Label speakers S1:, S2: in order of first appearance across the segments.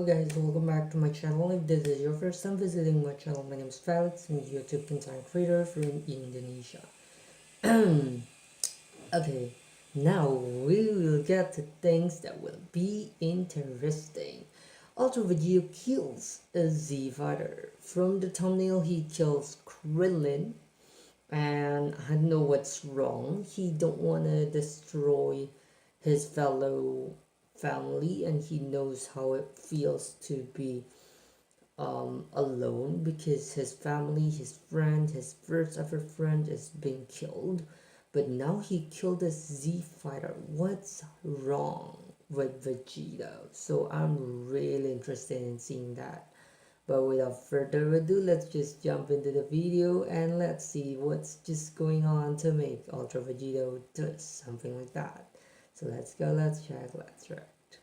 S1: guys, welcome back to my channel. If this is your first time visiting my channel, my name is Felix. I'm a YouTube content creator from Indonesia. Okay, now we will get to things that will be interesting. Ultra Vegito kills a Z fighter. From the thumbnail, he kills Krillin, and I know what's wrong. He don't wanna destroy his fellow family, and he knows how it feels to be alone, because his family, his friend, his first ever friend is being killed. But now he killed a Z fighter. What's wrong with Vegeta? So I'm really interested in seeing that. But without further ado, let's just jump into the video and let's see what's just going on to make Ultra Vegito do something like that. So let's go, let's check, let's react.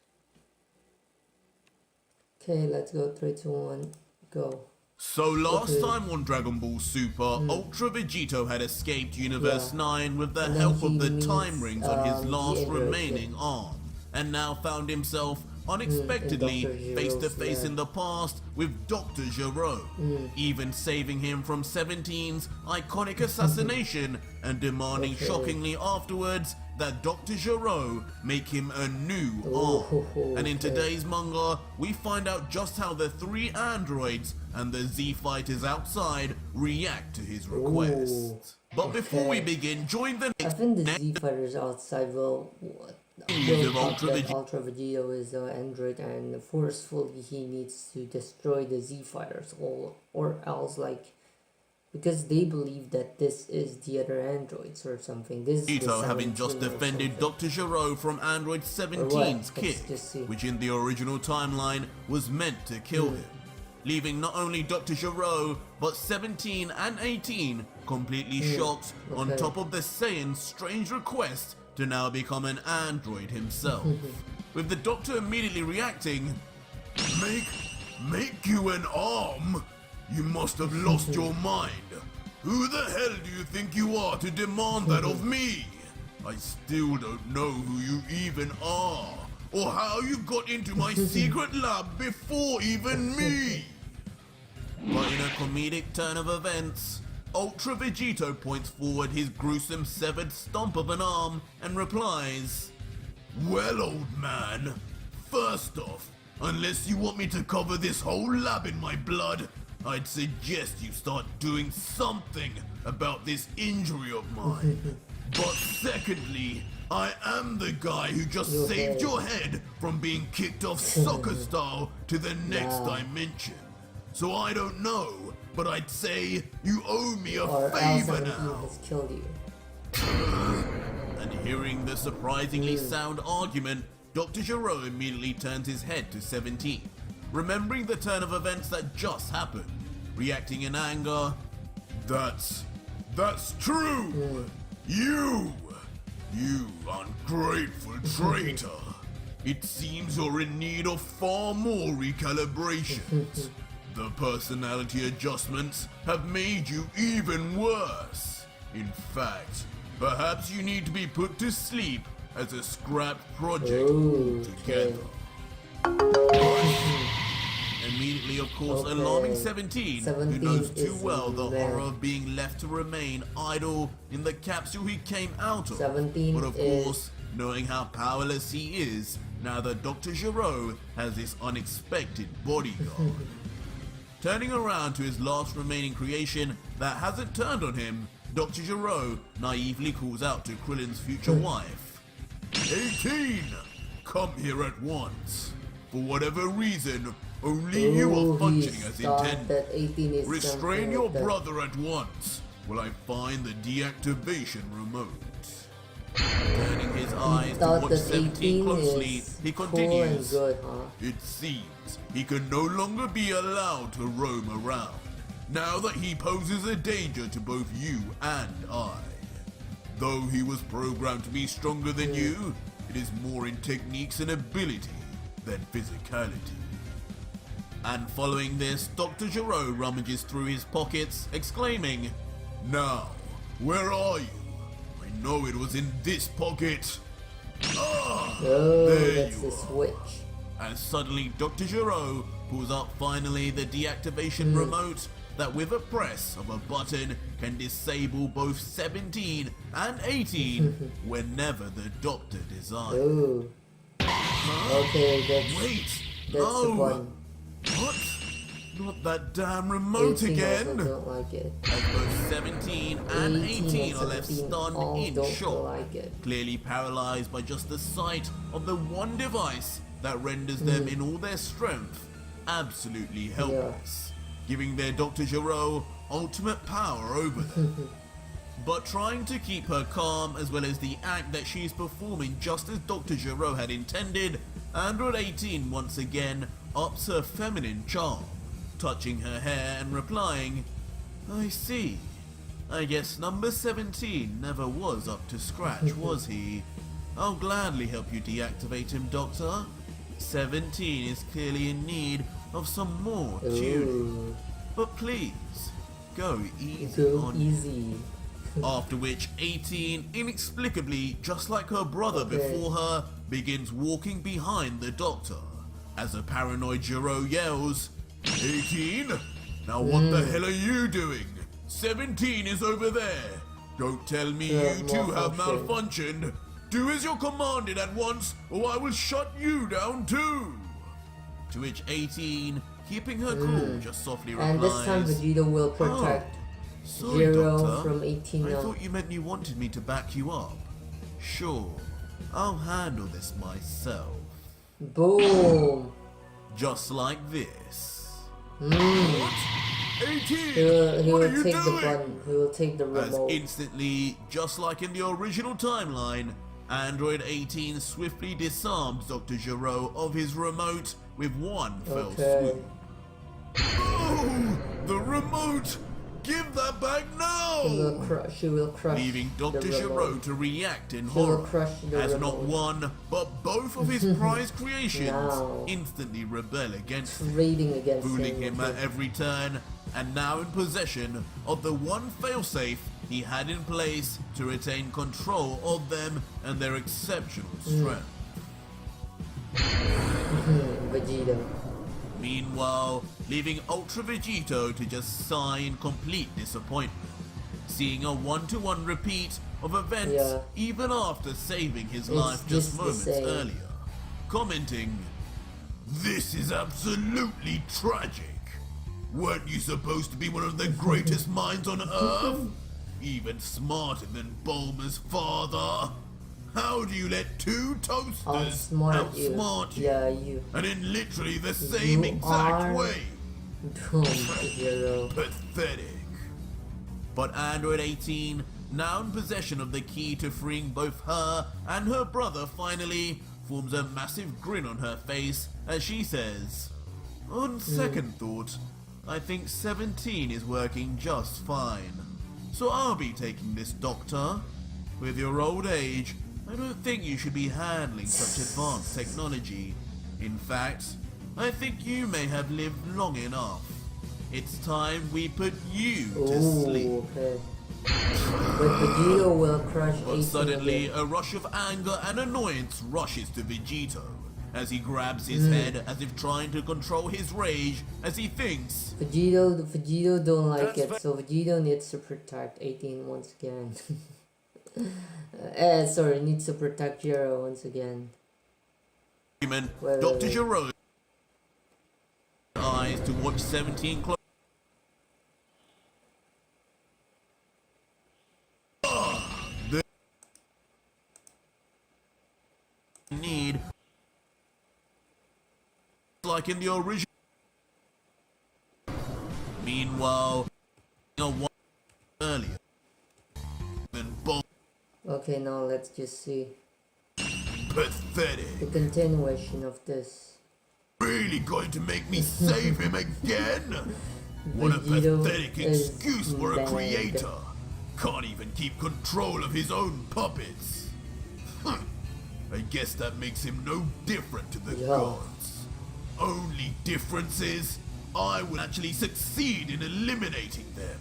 S1: Okay, let's go, 3, 2, 1, go.
S2: So last time on Dragon Ball Super, Ultra Vegito had escaped Universe 9 with the help of the time rings on his last remaining arm, and now found himself unexpectedly face to face in the past with Dr. Gero, even saving him from 17's iconic assassination and demanding shockingly afterwards that Dr. Gero make him a new arm. And in today's manga, we find out just how the 3 androids and the Z fighters outside react to his request. But before we begin, join the
S1: I think the Z fighters outside will Ultra Vegito is an android, and forcefully he needs to destroy the Z fighters, or else, like, because they believe that this is the other androids or something. This is
S2: Vegito having just defended Dr. Gero from Android 17's kick, which in the original timeline was meant to kill him, leaving not only Dr. Gero but 17 and 18 completely shocked, on top of the Saiyan's strange request to now become an android himself, with the Doctor immediately reacting, Make you an arm? You must have lost your mind. Who the hell do you think you are to demand that of me? I still don't know who you even are, or how you got into my secret lab before even me. But in a comedic turn of events, Ultra Vegito points forward his gruesome severed stump of an arm and replies, Well, old man, first off, unless you want me to cover this whole lab in my blood, I'd suggest you start doing something about this injury of mine. But secondly, I am the guy who just saved your head from being kicked off soccer style to the next dimension. So I don't know, but I'd say you owe me a favor now.
S1: Has killed you.
S2: And hearing the surprisingly sound argument, Dr. Gero immediately turns his head to 17, remembering the turn of events that just happened, reacting in anger. That's true! You ungrateful traitor! It seems you're in need of far more recalibrations. The personality adjustments have made you even worse. In fact, perhaps you need to be put to sleep as a scrap project altogether. Immediately, of course, alarming 17, who knows too well the horror of being left to remain idle in the capsule he came out of. But of course, knowing how powerless he is now that Dr. Gero has this unexpected bodyguard. Turning around to his last remaining creation that hasn't turned on him, Dr. Gero naively calls out to Krillin's future wife, 18! Come here at once. For whatever reason, only you are functioning as intended. Restrain your brother at once while I find the deactivation remote. Turning his eyes to watch 17 closely, he continues, It seems he can no longer be allowed to roam around, now that he poses a danger to both you and I. Though he was programmed to be stronger than you, it is more in techniques and ability than physicality. And following this, Dr. Gero rummages through his pockets, exclaiming, Now, where are you? I know it was in this pocket. Ah, there
S1: that's
S2: you
S1: the
S2: are.
S1: switch.
S2: as suddenly Dr. Gero pulls up finally the deactivation remote that with a press of a button can disable both 17 and 18 whenever the doctor desires.
S1: Ooh. Okay,
S2: Wait,
S1: that's the
S2: no!
S1: one.
S2: What? Not that damn remote
S1: 18
S2: again!
S1: also don't like it.
S2: As both 17 and 18 are left
S1: 17
S2: stunned
S1: all
S2: in
S1: don't
S2: shock,
S1: like it.
S2: clearly paralyzed by just the sight of the one device that renders them in all their strength absolutely helpless, giving their Dr. Gero ultimate power over them. But trying to keep her calm as well as the act that she's performing just as Dr. Gero had intended, Android 18 once again ups her feminine charm, touching her hair and replying, "I see. I guess number 17 never was up to scratch, was he? I'll gladly help you deactivate him, Doctor. 17 is clearly in need of some more tuning. But please, go easy on
S1: easy."
S2: After which 18, inexplicably, just like her brother before her, begins walking behind the doctor. As a paranoid Gero yells, "18? Now what the hell are you doing? 17 is over there. Don't tell me you two have malfunctioned. Do as you're commanded at once, or I will shut you down too." To which 18, keeping her cool, just softly replies,
S1: And this time Vegeta will protect
S2: "Sorry,
S1: Gero
S2: Doctor.
S1: from 18
S2: I
S1: now.
S2: thought you meant you wanted me to back you up. Sure, I'll handle this myself."
S1: Boom!
S2: Just like this. What? 18!
S1: He
S2: What
S1: will
S2: are you
S1: take the
S2: doing?
S1: button. He will take the
S2: As
S1: remote.
S2: instantly, just like in the original timeline, Android 18 swiftly disarms Dr. Gero of his remote with one fell swoop. Oh, the remote! Give that back now!
S1: She will crush
S2: Leaving Dr.
S1: the
S2: Gero
S1: remote.
S2: to react in
S1: She will
S2: horror,
S1: crush the
S2: as
S1: remote.
S2: not one, but both of his prized creations
S1: Now.
S2: instantly rebel against him,
S1: Raiding against
S2: fooling him at every turn, and now in possession of the one failsafe he had in place to retain control of them and their exceptional strength.
S1: Vegeta.
S2: Meanwhile, leaving Ultra Vegito to just sigh in complete disappointment, seeing a one-to-one repeat of events even after saving his life just moments earlier, commenting, "This is absolutely tragic. Weren't you supposed to be one of the greatest minds on Earth? Even smarter than Bulma's father? How do you let two toasters outsmart you?
S1: Yeah, you.
S2: And in literally the same exact way.
S1: Dumb, Gero.
S2: Pathetic." But Android 18, now in possession of the key to freeing both her and her brother finally, forms a massive grin on her face as she says, "On second thought, I think 17 is working just fine. So I'll be taking this, Doctor. With your old age, I don't think you should be handling such advanced technology. In fact, I think you may have lived long enough. It's time we put you to sleep."
S1: Okay. But Vegito will crush 18
S2: But suddenly,
S1: again.
S2: a rush of anger and annoyance rushes to Vegito as he grabs his head as if trying to control his rage as he thinks,
S1: Vegito don't like it, so Vegito needs to protect 18 once again. Sorry, needs to protect Gero once again.
S2: Dr. Gero eyes to watch 17 close. The need, like in the original. Meanwhile, earlier than
S1: Okay, now let's just see
S2: pathetic.
S1: the continuation of this.
S2: Really going to make me save him again? What a
S1: Vegito
S2: pathetic
S1: is
S2: excuse for a
S1: mad.
S2: creator. Can't even keep control of his own puppets. I guess that makes him no different to the gods. Only difference is, I will actually succeed in eliminating them.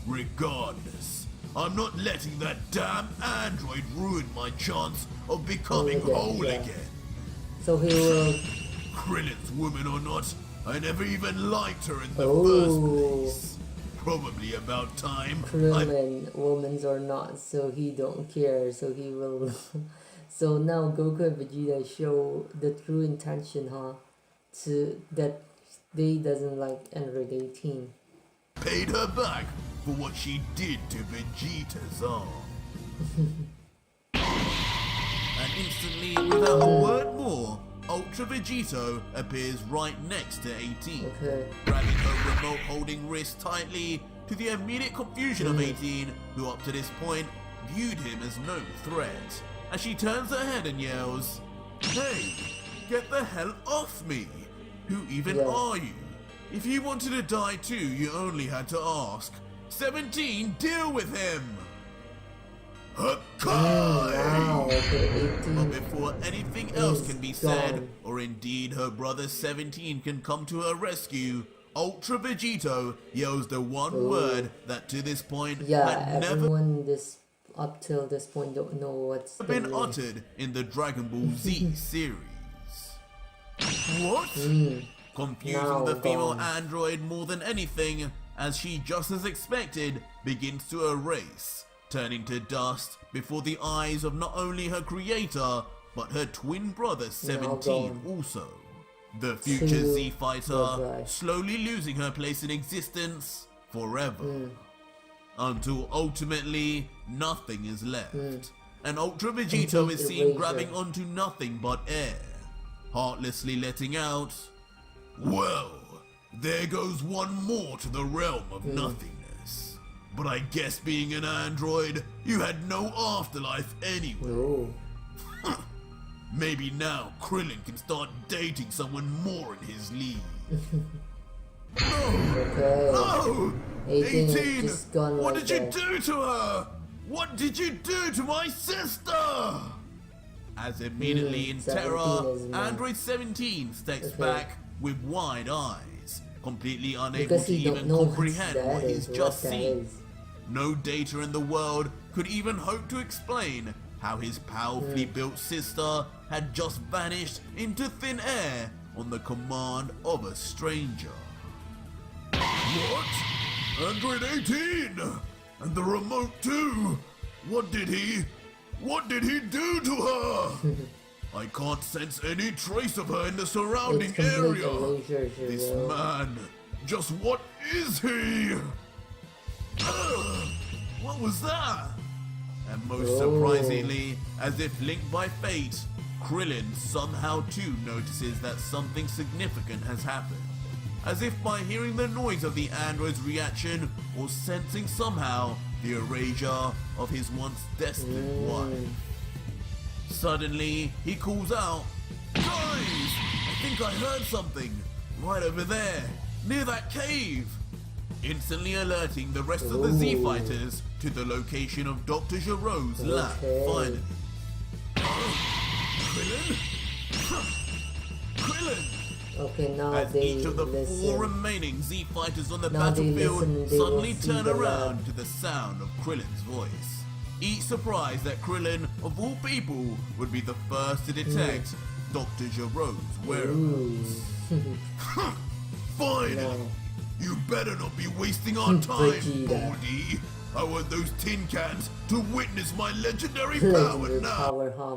S2: Regardless, I'm not letting that damn android ruin my chance of becoming whole again.
S1: So he will
S2: Krillin's woman or not, I never even liked her in the first place. Probably about time.
S1: Krillin, women's or not, so he don't care, so he will. So now Goku and Vegeta show the true intention, to that they doesn't like Android 18.
S2: Paid her back for what she did to Vegeta's arm. And instantly, without a word more, Ultra Vegito appears right next to 18, grabbing her remote holding wrist tightly, to the immediate confusion of 18, who up to this point viewed him as no threat, as she turns her head and yells, "Hey, get the hell off me! Who even are you? If you wanted to die too, you only had to ask. 17, deal with him!" Hakai! But before anything else can be said, or indeed her brother 17 can come to her rescue, Ultra Vegito yells the one word that to this point had never
S1: up till this point don't know what's
S2: been uttered in the Dragon Ball Z series. What? Confusing the female android more than anything, as she, just as expected, begins to erase, turning to dust before the eyes of not only her creator, but her twin brother 17 also. The future Z fighter slowly losing her place in existence forever. Until ultimately, nothing is left. And Ultra Vegito is seen grabbing onto nothing but air, heartlessly letting out, "Well, there goes one more to the realm of nothingness. But I guess being an android, you had no afterlife anyway." Maybe now Krillin can start dating someone more in his league. No! 18! What did you do to her? What did you do to my sister? As immediately in terror, Android 17 steps back with wide eyes, completely unable to even comprehend what he's just seen. No data in the world could even hope to explain how his powerfully built sister had just vanished into thin air on the command of a stranger. What? Android 18! And the remote too! What did he do to her? I can't sense any trace of her in the surrounding area. This man, just what is he? What was that? And most surprisingly, as if linked by fate, Krillin somehow too notices that something significant has happened. As if by hearing the noise of the android's reaction, or sensing somehow the erasure of his once destined wife. Suddenly, he calls out, "Guys! I think I heard something! Right over there, near that cave!" Instantly alerting the rest of the Z fighters to the location of Dr. Gero's lab, finally. Krillin? Krillin!
S1: Now
S2: as each of the 4 remaining Z fighters on the battlefield suddenly turn around to the sound of Krillin's voice. Each surprised that Krillin, of all people, would be the first to detect Dr. Gero's whereabouts. Fine! You better not be wasting our time, Baldy! I want those tin cans to witness my legendary power now!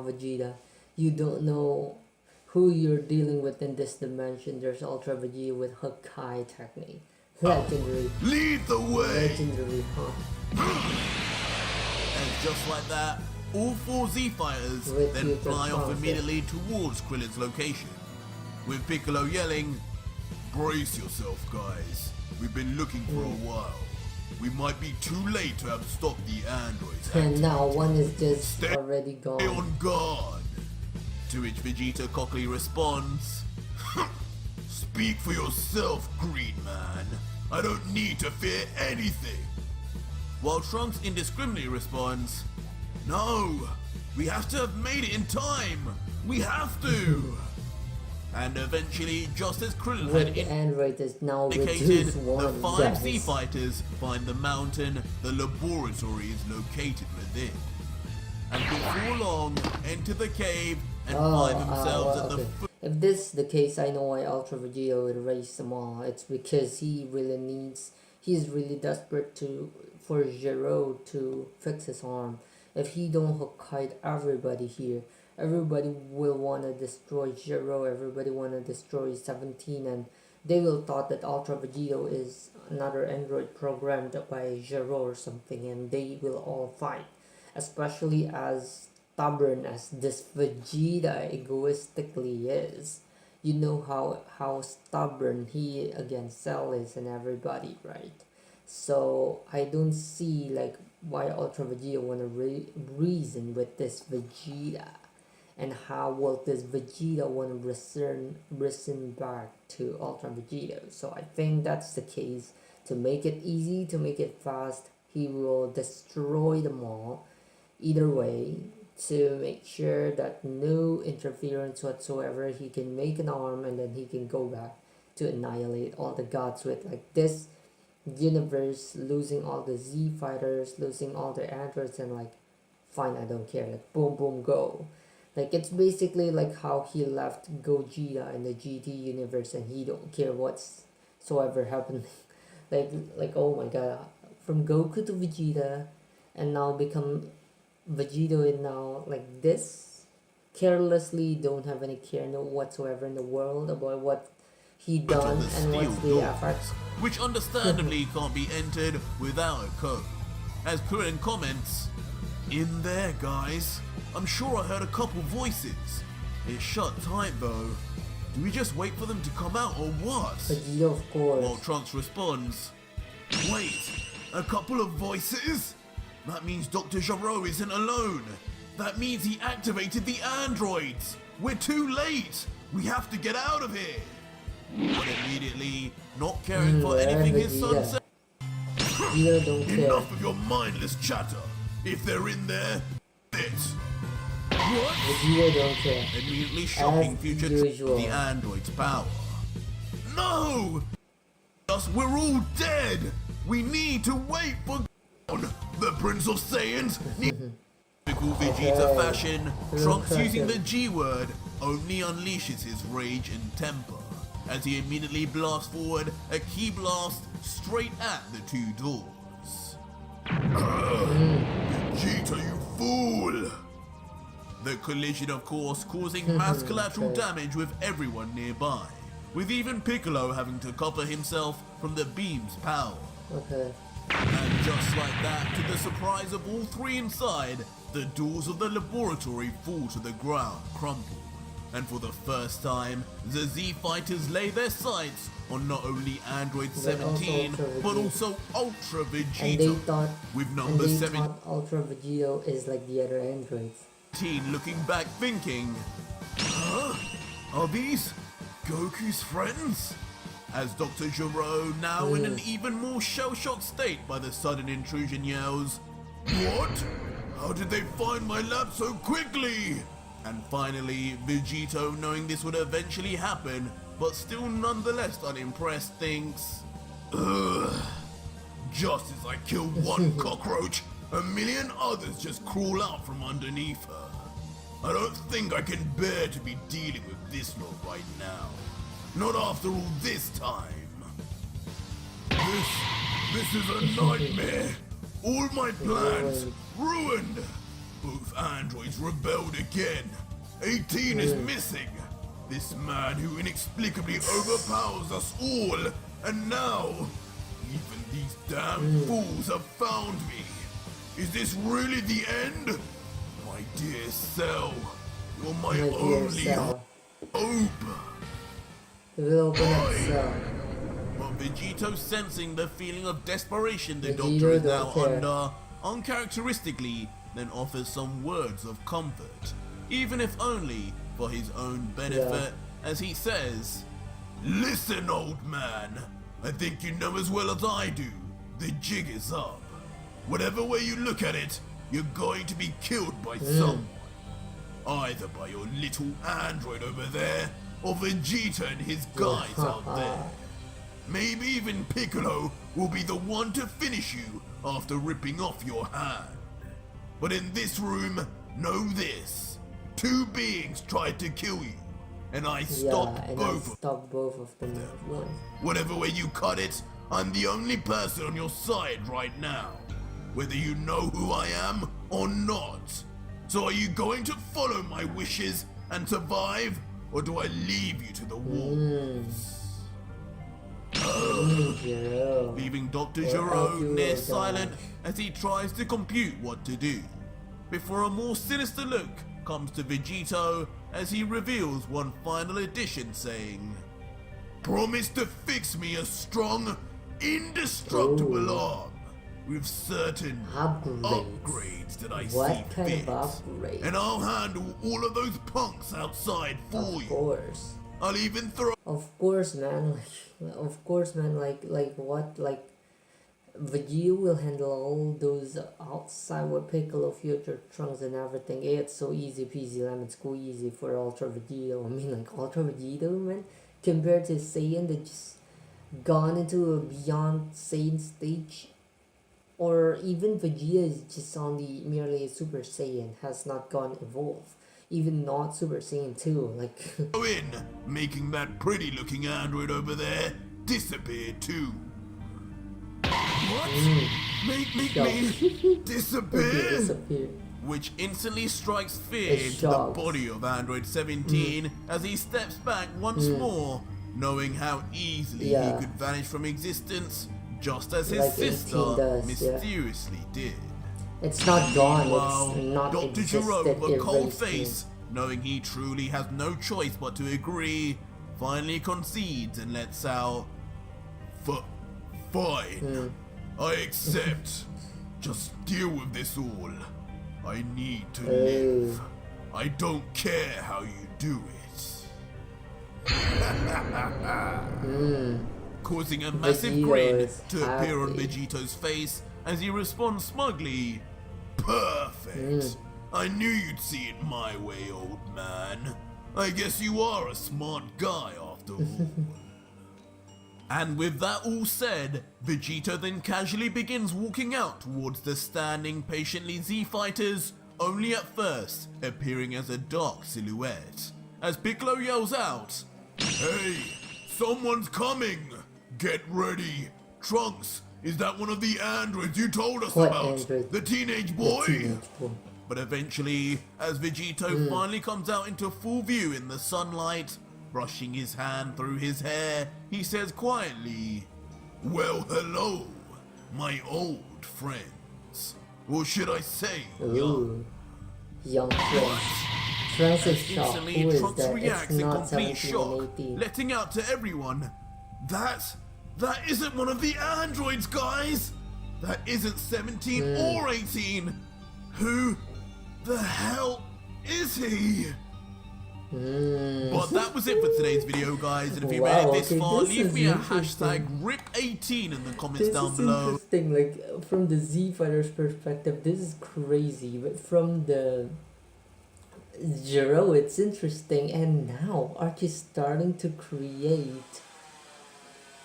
S1: Vegeta. You don't know who you're dealing with in this dimension. There's Ultra Vegeta with Hakai technique. Legendary.
S2: Lead the way!
S1: Legendary,
S2: And just like that, all 4 Z fighters then fly off immediately towards Krillin's location, with Piccolo yelling, "Brace yourself, guys. We've been looking for a while. We might be too late to have stopped the androids."
S1: And now one is just already gone.
S2: Stay on guard. To which Vegeta cockily responds, "Speak for yourself, Green Man. I don't need to fear anything." While Trunks indiscriminately responds, "No, we have to have made it in time. We have to." And eventually, just as Krillin had indicated, the 5 Z fighters find the mountain the laboratory is located within. And before long, enter the cave and find themselves at the
S1: okay.
S2: foot.
S1: If this is the case, I know why Ultra Vegeta would raise them all. It's because he's really desperate for Zero to fix his arm. If he don't Hokkaido everybody here, everybody will wanna destroy Zero, everybody wanna destroy 17, and they will thought that Ultra Vegeta is another android programmed by Zero or something, and they will all fight. Especially as stubborn as this Vegeta egoistically is. You know how stubborn he against Cell is and everybody, right? So I don't see like why Ultra Vegeta wanna reason with this Vegeta, and how will this Vegeta wanna return back to Ultra Vegeta. So I think that's the case. To make it easy, to make it fast, he will destroy them all. Either way, to make sure that no interference whatsoever, he can make an arm and then he can go back to annihilate all the gods with like this universe, losing all the Z fighters, losing all the androids, and like fine, I don't care, like boom boom go. Like it's basically like how he left Gogeta in the GT universe and he don't care whatsoever happening. like oh my god, from Goku to Vegeta and now become Vegito, and now like this carelessly don't have any care no whatsoever in the world about what he done and what's the effect,
S2: which understandably can't be entered without a code. As Kurin comments, "In there, guys. I'm sure I heard a couple voices. It's shut tight though. Do we just wait for them to come out or what?"
S1: Vegito, of course.
S2: While Trunks responds, "Wait, a couple of voices? That means Dr. Gero isn't alone. That means he activated the androids. We're too late. We have to get out of here." But immediately, not caring for anything his son said,
S1: Vegeta don't care.
S2: "Enough of your mindless chatter. If they're in there, it." What?
S1: Vegeta don't care.
S2: Immediately shocking
S1: As
S2: future
S1: usual.
S2: the android's power. "No! We're all dead. We need to wait for the Prince of Saiyans." Typical Vegeta fashion, Trunks using the G word only unleashes his rage and temper, as he immediately blasts forward a ki blast straight at the two doors. "Vegeta, you fool!" The collision, of course, causing mass collateral damage with everyone nearby, with even Piccolo having to cover himself from the beam's power.
S1: Okay.
S2: And just like that, to the surprise of all three inside, the doors of the laboratory fall to the ground, crumple. And for the first time, the Z fighters lay their sights on not only Android 17, but also Ultra Vegito.
S1: And they thought,
S2: with number 17
S1: thought Ultra Vegito is like the other androids.
S2: looking back thinking, "Huh? Are these Goku's friends?" As Dr. Gero, now in an even more shell-shocked state by the sudden intrusion, yells, "What? How did they find my lab so quickly?" And finally, Vegito, knowing this would eventually happen, but still nonetheless unimpressed, thinks, "Ugh. Just as I killed one cockroach, a million others just crawl out from underneath her. I don't think I can bear to be dealing with this lot right now. Not after all this time. This is a nightmare. All my plans ruined. Both androids rebelled again. 18 is missing. This man who inexplicably overpowers us all. And now, even these damn fools have found me. Is this really the end? My dear Cell, you're my only hope."
S1: It will open up Cell.
S2: But Vegito, sensing the feeling of desperation the
S1: Vegito
S2: Doctor is now
S1: don't care.
S2: under, uncharacteristically then offers some words of comfort, even if only for his own benefit, as he says, "Listen, old man, I think you know as well as I do, the jig is up. Whatever way you look at it, you're going to be killed by someone. Either by your little android over there, or Vegeta and his guys out there. Maybe even Piccolo will be the one to finish you after ripping off your hand. But in this room, know this. two beings tried to kill you, and I stopped
S1: both of them at once.
S2: Whatever way you cut it, I'm the only person on your side right now, whether you know who I am or not. So are you going to follow my wishes and survive, or do I leave you to the wolves? Leaving Dr. Gero near silent as he tries to compute what to do, before a more sinister look comes to Vegito as he reveals one final addition saying, "Promise to fix me a strong, indestructible arm with certain upgrades that I see fit, and I'll handle all of those punks outside for you.
S1: Course.
S2: I'll even throw..."
S1: Of course, man. Like what? Like Vegeta will handle all those outside with Piccolo, Future Trunks, and everything. It's so easy peasy lemon squeezy for Ultra Vegeta. I mean, like Ultra Vegeta, man, compared to Saiyan that just gone into a beyond Saiyan stage, or even Vegeta is just on the merely a Super Saiyan, has not gone evolved. Even not Super Saiyan 2, like
S2: go in, making that pretty looking android over there disappear too. What? Make me disappear? Which instantly strikes fear into the body of Android 17 as he steps back once more, knowing how easily he could vanish from existence, just as his sister mysteriously did.
S1: It's not gone,
S2: Meanwhile,
S1: it's not
S2: Dr. Gero, with a cold face, knowing he truly has no choice but to agree, finally concedes and lets out, "Fine, I accept. Just deal with this all. I need to live. I don't care how you do it." Causing a massive grin to appear on Vegito's face as he responds smugly, "Perfect. I knew you'd see it my way, old man. I guess you are a smart guy after all." And with that all said, Vegito then casually begins walking out towards the standing patiently Z fighters, only at first appearing as a dark silhouette, as Piccolo yells out, "Hey, someone's coming! Get ready! Trunks, is that one of the androids you told us about? The teenage boy?" But eventually, as Vegito finally comes out into full view in the sunlight, brushing his hand through his hair, he says quietly, "Well, hello, my old friends. Or should I say,
S1: young friends." Trunks is shocked.
S2: Instantly,
S1: Who is
S2: Trunks
S1: that?
S2: reacts
S1: It's
S2: in
S1: not
S2: complete
S1: 17
S2: shock,
S1: and 18.
S2: letting out to everyone, That isn't one of the androids, guys! That isn't 17 or 18! Who the hell is he?" But that was it for today's video, guys, and if you made it this far, leave me a hashtag RIP18 in the comments down below.
S1: Interesting, like from the Z Fighters perspective, this is crazy, but from the Gero, it's interesting, and now Arch is starting to create.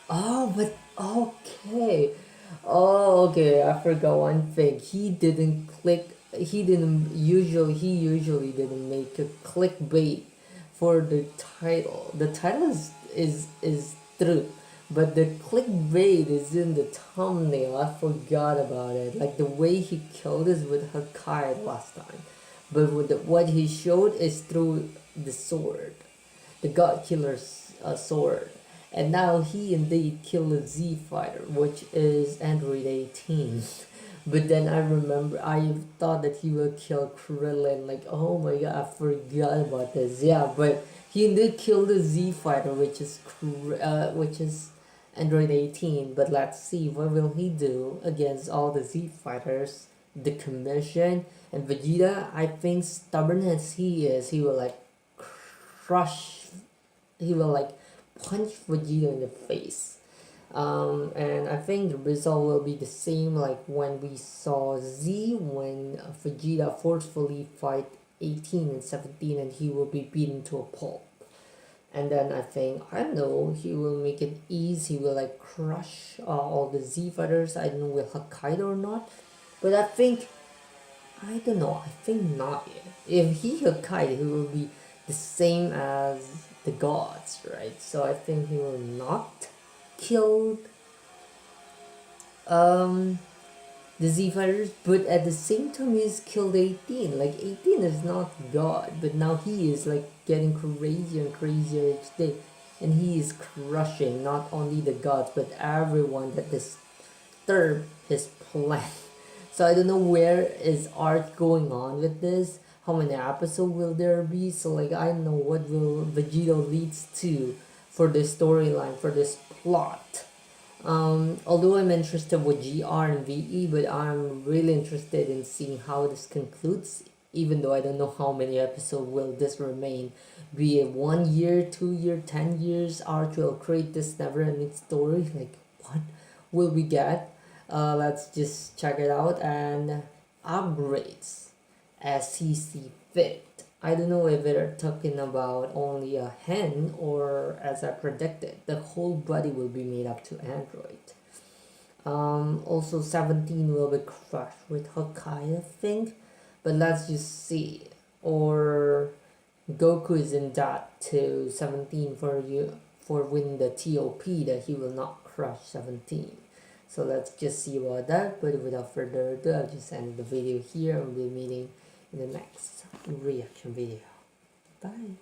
S1: Oh, but okay. Oh, okay. I forgot one thing. He didn't click. He usually didn't make a clickbait for the title. The title is true, but the clickbait is in the thumbnail. I forgot about it. Like the way he killed us with Hakai last time, but with what he showed is through the sword, the God Killer's sword. And now he indeed killed a Z fighter, which is Android 18. But then I thought that he will kill Krillin. Like, oh my god, I forgot about this. Yeah, but he indeed killed a Z fighter, which is Android 18. But let's see, what will he do against all the Z fighters, the commission, and Vegeta? I think stubborn as he is, he will like crush. He will like punch Vegeta in the face, and I think the result will be the same like when we saw Z, when Vegeta forcefully fight 18 and 17 and he will be beaten to a pulp. And then I think, I don't know, he will make it easy, he will like crush all the Z fighters. I don't know will Hakai or not, but I think I don't know, I think not yet. If he Hakai, he will be the same as the gods, right? So I think he will not kill the Z fighters, but at the same time he's killed 18. Like 18 is not God, but now he is like getting crazier and crazier each day. And he is crushing not only the gods but everyone that disturb his plan. So I don't know where is arc going on with this. How many episodes will there be? So like I don't know what will Vegito leads to for this storyline, for this plot. Although I'm interested with GR and VE, but I'm really interested in seeing how this concludes. Even though I don't know how many episodes will this remain, be it 1 year, 2 year, 10 years, Arch will create this never-ending story. Like what will we get? Let's just check it out and upgrades as he see fit. I don't know if they're talking about only a hen or as I predicted, the whole body will be made up to android. Also 17 will be crushed with Hakai, I think, but let's just see. Or Goku is in that to 17 for winning the TOP that he will not crush 17. So let's just see about that. But without further ado, I'll just end the video here and we'll be meeting in the next reaction video. Bye.